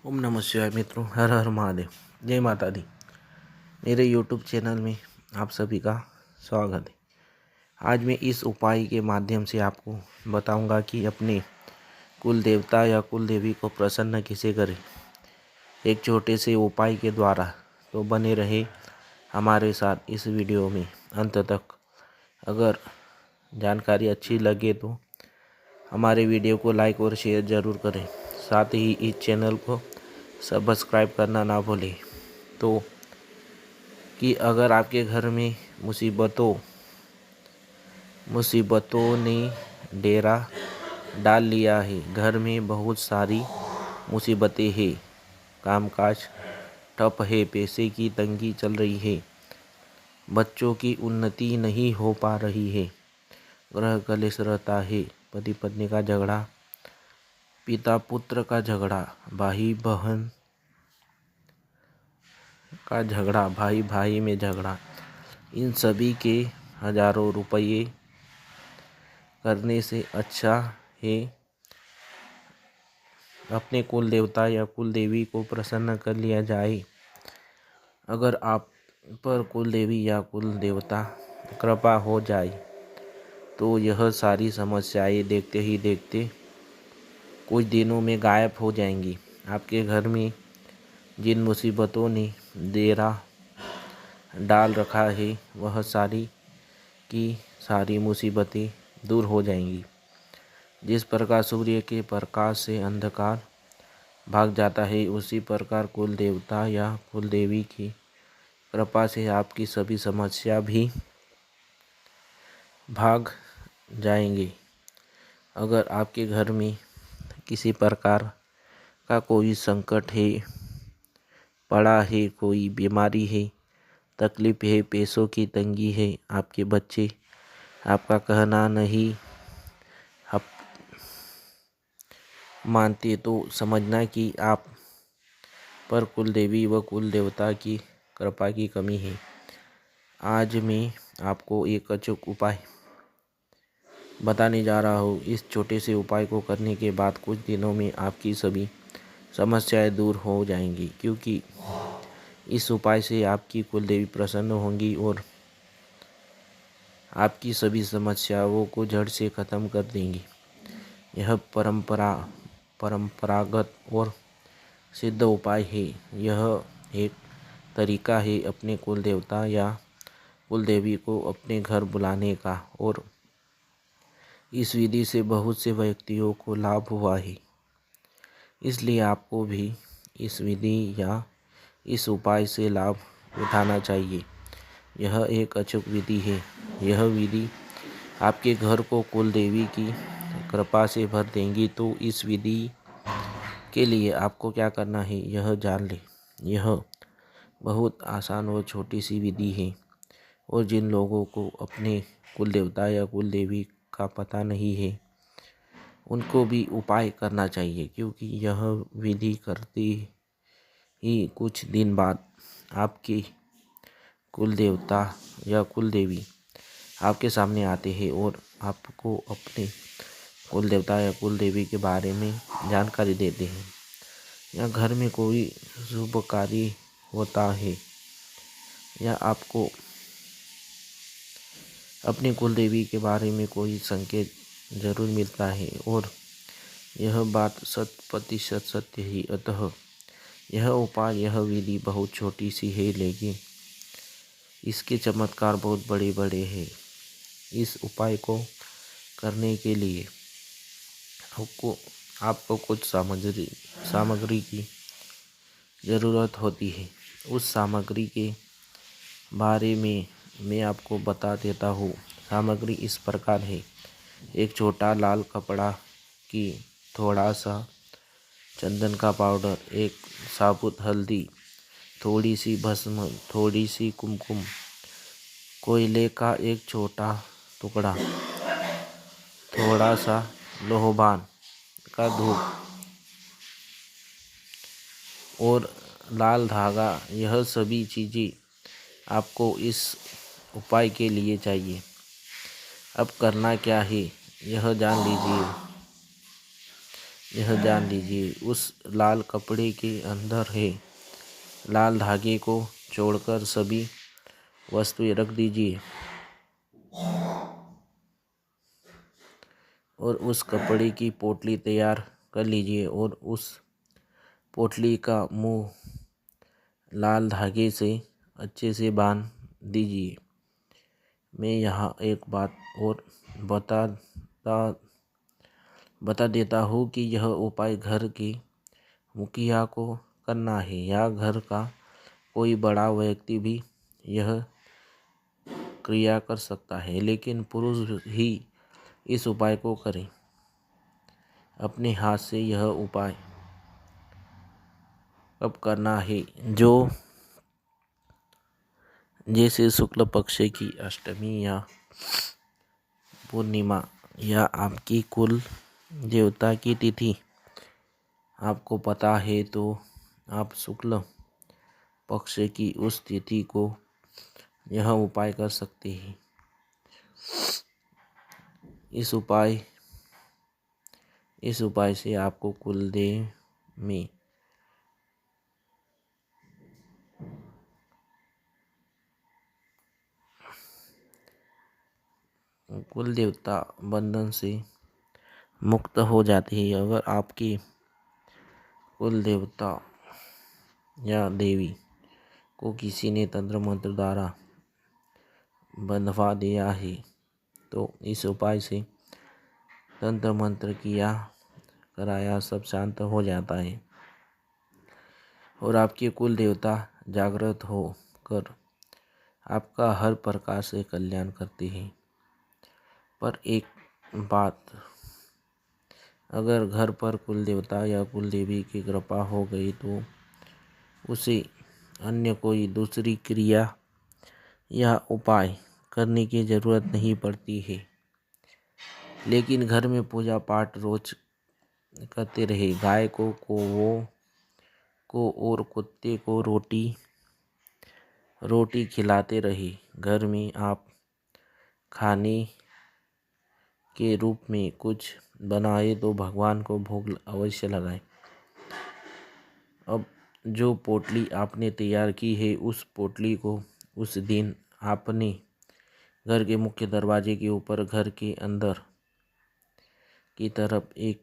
ओम नमः शिवाय मित्रों, हर हर महादेव। जय माता दी। मेरे यूट्यूब चैनल में आप सभी का स्वागत है। आज मैं इस उपाय के माध्यम से आपको बताऊंगा कि अपने कुल देवता या कुल देवी को प्रसन्न कैसे करें। एक छोटे से उपाय के द्वारा। तो बने रहे हमारे साथ इस वीडियो में अंत तक। अगर जानकारी अच्छी लगे तो हमारे वीडियो को लाइक और शेयर ज़रूर करें। साथ ही इस चैनल को सब्सक्राइब करना ना भूलें। तो कि अगर आपके घर में मुसीबतों ने डेरा डाल लिया है, घर में बहुत सारी मुसीबतें हैं, कामकाज ठप है, पैसे की तंगी चल रही है, बच्चों की उन्नति नहीं हो पा रही है, ग्रह कलेश रहता है, पति पत्नी का झगड़ा, पिता पुत्र का झगड़ा, भाई बहन का झगड़ा, भाई भाई में झगड़ा, इन सभी के हजारों रुपये करने से अच्छा है अपने कुल देवता या कुल देवी को प्रसन्न कर लिया जाए। अगर आप पर कुल देवी या कुल देवता कृपा हो जाए तो यह सारी समस्याएं देखते ही देखते कुछ दिनों में गायब हो जाएंगी। आपके घर में जिन मुसीबतों ने डेरा डाल रखा है वह सारी की सारी मुसीबतें दूर हो जाएंगी। जिस प्रकार सूर्य के प्रकाश से अंधकार भाग जाता है, उसी प्रकार कुल देवता या कुल देवी की कृपा से आपकी सभी समस्या भी भाग जाएंगे। अगर आपके घर में किसी प्रकार का कोई संकट है, पड़ा है, कोई बीमारी है, तकलीफ है, पैसों की तंगी है, आपके बच्चे आपका कहना नहीं आप मानते, तो समझना कि आप पर कुल देवी व कुल देवता की कृपा की कमी है। आज मैं आपको एक अचूक उपाय बताने जा रहा हूँ। इस छोटे से उपाय को करने के बाद कुछ दिनों में आपकी सभी समस्याएं दूर हो जाएंगी, क्योंकि इस उपाय से आपकी कुल देवी प्रसन्न होंगी और आपकी सभी समस्याओं को जड़ से ख़त्म कर देंगी। यह परंपरागत और सिद्ध उपाय है। यह एक तरीका है अपने कुल देवता या कुल देवी को अपने घर बुलाने का, और इस विधि से बहुत से व्यक्तियों को लाभ हुआ है। इसलिए आपको भी इस विधि या इस उपाय से लाभ उठाना चाहिए। यह एक अचूक विधि है। यह विधि आपके घर को कुल देवी की कृपा से भर देंगी। तो इस विधि के लिए आपको क्या करना है यह जान लें। यह बहुत आसान और छोटी सी विधि है, और जिन लोगों को अपने कुल देवता या कुल देवी का पता नहीं है उनको भी उपाय करना चाहिए, क्योंकि यह विधि करते ही कुछ दिन बाद आपके कुल देवता या कुल देवी आपके सामने आते हैं और आपको अपने कुल देवता या कुल देवी के बारे में जानकारी देते हैं। या घर में कोई शुभ कार्य होता है या आपको अपनी कुल देवी के बारे में कोई संकेत जरूर मिलता है, और यह बात 100% सत्य ही। अतः यह उपाय, यह विधि बहुत छोटी सी है, लेकिन इसके चमत्कार बहुत बड़े बड़े हैं। इस उपाय को करने के लिए आपको कुछ सामग्री की ज़रूरत होती है। उस सामग्री के बारे में मैं आपको बता देता हूँ। सामग्री इस प्रकार है: एक छोटा लाल कपड़ा की थोड़ा सा चंदन का पाउडर, एक साबुत हल्दी, थोड़ी सी भस्म, थोड़ी सी कुमकुम, कोयले का एक छोटा टुकड़ा, थोड़ा सा लोहबान का धूप और लाल धागा। यह सभी चीज़ें आपको इस उपाय के लिए चाहिए। अब करना क्या है यह जान लीजिए। यह जान लीजिए। उस लाल कपड़े के अंदर है। लाल धागे को छोड़कर सभी वस्तुएं रख दीजिए और उस कपड़े की पोटली तैयार कर लीजिए और उस पोटली का मुंह लाल धागे से अच्छे से बांध दीजिए। मैं यहाँ एक बात और बता देता हूँ कि यह उपाय घर के मुखिया को करना है या घर का कोई बड़ा व्यक्ति भी यह क्रिया कर सकता है, लेकिन पुरुष ही इस उपाय को करें। अपने हाथ से यह उपाय कब करना है? जैसे शुक्ल पक्ष की अष्टमी या पूर्णिमा या आपकी कुल देवता की तिथि आपको पता है तो आप शुक्ल पक्ष की उस तिथि को यह उपाय कर सकते हैं। इस उपाय से आपको कुल देवता बंधन से मुक्त हो जाते हैं। अगर आपके कुल देवता या देवी को किसी ने तंत्र मंत्र द्वारा बंधवा दिया है तो इस उपाय से तंत्र मंत्र किया कराया सब शांत हो जाता है और आपके कुल देवता जागृत होकर आपका हर प्रकार से कल्याण करते हैं। पर एक बात, अगर घर पर कुल देवता या कुल देवी की कृपा हो गई तो उसे अन्य कोई दूसरी क्रिया या उपाय करने की ज़रूरत नहीं पड़ती है। लेकिन घर में पूजा पाठ रोज करते रहे, गाय को कौवों को और कुत्ते को रोटी खिलाते रहे, घर में आप खाने के रूप में कुछ बनाए तो भगवान को भोग अवश्य लगाएं। अब जो पोटली आपने तैयार की है उस पोटली को उस दिन आपने घर के मुख्य दरवाजे के ऊपर घर के अंदर की तरफ एक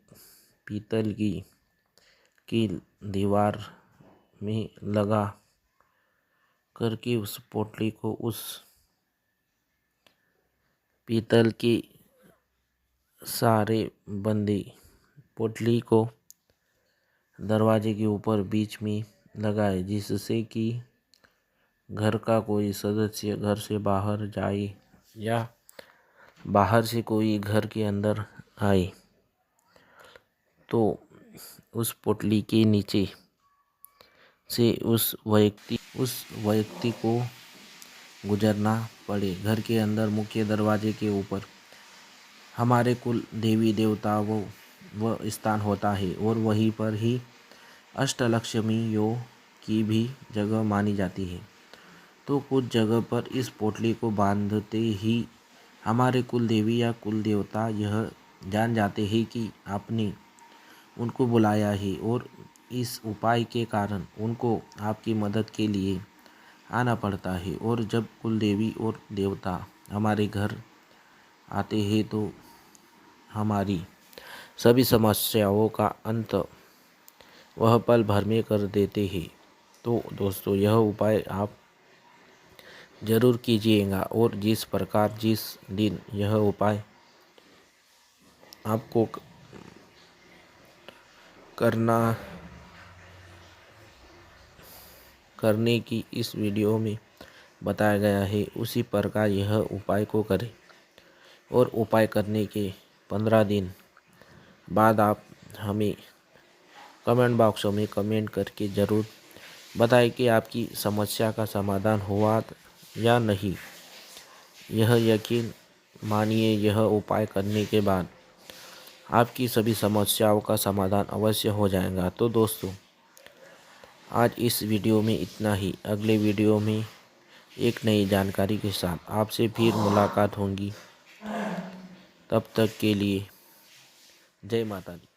पीतल की दीवार में लगा करके उस पोटली को उस पीतल के सारे बंदे पोटली को दरवाजे के ऊपर बीच में लगाए, जिससे कि घर का कोई सदस्य घर से बाहर जाए या बाहर से कोई घर के अंदर आए तो उस पोटली के नीचे से उस व्यक्ति को गुजरना पड़े। घर के अंदर मुख्य दरवाजे के ऊपर हमारे कुल देवी देवता वो स्थान होता है और वहीं पर ही अष्टलक्ष्मियों की भी जगह मानी जाती है। तो कुछ जगह पर इस पोटली को बांधते ही हमारे कुल देवी या कुल देवता यह जान जाते हैं कि आपने उनको बुलाया है और इस उपाय के कारण उनको आपकी मदद के लिए आना पड़ता है। और जब कुल देवी और देवता हमारे घर आते हैं तो हमारी सभी समस्याओं का अंत वह पल भर में कर देते हैं। तो दोस्तों, यह उपाय आप ज़रूर कीजिएगा और जिस दिन यह उपाय आपको करने की इस वीडियो में बताया गया है उसी प्रकार यह उपाय को करें और उपाय करने के 15 दिन बाद आप हमें कमेंट बॉक्स में कमेंट करके ज़रूर बताएं कि आपकी समस्या का समाधान हुआ या नहीं। यह यकीन मानिए, यह उपाय करने के बाद आपकी सभी समस्याओं का समाधान अवश्य हो जाएगा। तो दोस्तों, आज इस वीडियो में इतना ही। अगले वीडियो में एक नई जानकारी के साथ आपसे फिर मुलाकात होगी। तब तक के लिए जय माता दी।